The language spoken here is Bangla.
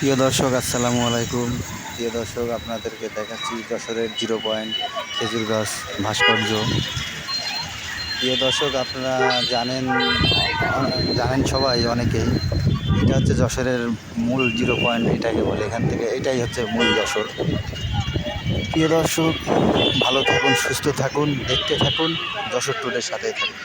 প্রিয় দর্শক আসসালামু আলাইকুম। প্রিয় দর্শক, আপনাদেরকে দেখাচ্ছি যশোরের 0 পয়েন্ট খেজুর গাছ ভাস্কর্য। প্রিয় দর্শক, আপনারা জানেন সবাই, অনেকেই, এটা হচ্ছে যশোরের মূল 0 পয়েন্ট, এটাকে বলে। এখান থেকে এটাই হচ্ছে মূল যশোর। প্রিয় দর্শক, ভালো থাকুন, সুস্থ থাকুন, দেখতে থাকুন, যশোর টুডের সাথেই থাকুন।